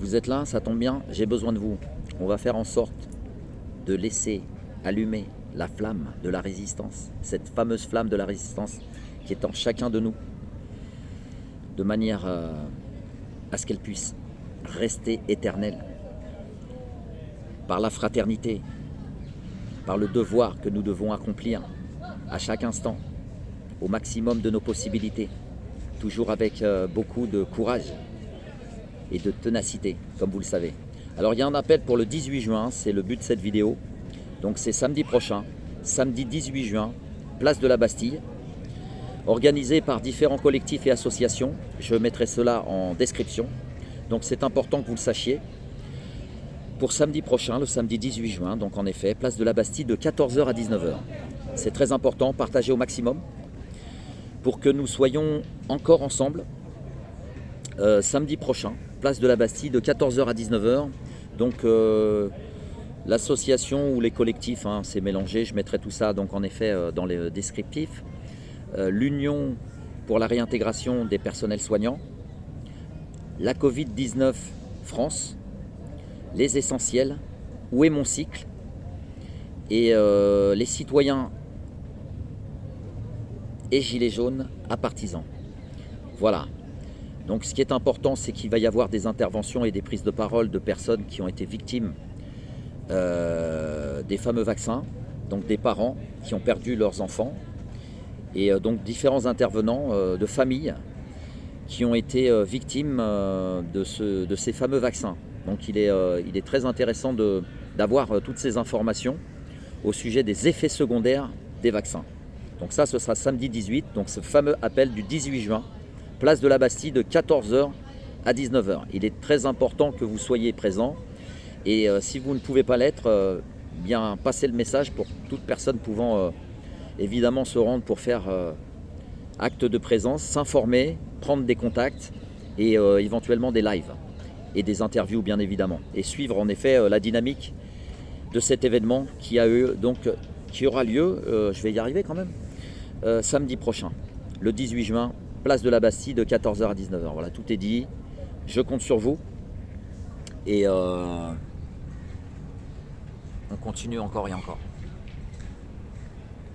Vous êtes là, ça tombe bien, j'ai besoin de vous. On va faire en sorte de laisser allumer la flamme de la résistance, cette fameuse flamme de la résistance qui est en chacun de nous, de manière à ce qu'elle puisse rester éternelle, par la fraternité, par le devoir que nous devons accomplir à chaque instant, au maximum de nos possibilités, toujours avec beaucoup de courage et de ténacité, comme vous le savez. Alors il y a un appel pour le 18 juin, c'est le but de cette vidéo. Donc c'est samedi prochain, samedi 18 juin, place de la Bastille, organisé par différents collectifs et associations. Je mettrai cela en description. Donc c'est important que vous le sachiez. Pour samedi prochain, le samedi 18 juin, donc en effet, place de la Bastille de 14h à 19h. C'est très important, partagez au maximum pour que nous soyons encore ensemble samedi prochain, place de la Bastille de 14h à 19h. Donc l'association ou les collectifs, c'est mélangé, je mettrai tout ça donc en effet dans les descriptifs. L'Union pour la réintégration des personnels soignants, la Covid-19 France, les essentiels, où est mon cycle, et les citoyens et gilets jaunes à partisans. Voilà. Donc ce qui est important, c'est qu'il va y avoir des interventions et des prises de parole de personnes qui ont été victimes des fameux vaccins, donc des parents qui ont perdu leurs enfants, et donc différents intervenants de familles qui ont été victimes de ces fameux vaccins. Donc il est très intéressant d'avoir toutes ces informations au sujet des effets secondaires des vaccins. Donc ça, ce sera samedi 18, donc ce fameux appel du 18 juin, place de la Bastille de 14h à 19h. Il est très important que vous soyez présents, et si vous ne pouvez pas l'être, bien passez le message pour toute personne pouvant évidemment se rendre pour faire acte de présence, s'informer, prendre des contacts et éventuellement des lives et des interviews bien évidemment, et suivre en effet la dynamique de cet événement qui aura lieu, je vais y arriver quand même, samedi prochain, le 18 juin, place de la Bastille de 14h à 19h. Voilà, tout est dit, je compte sur vous, et on continue encore et encore.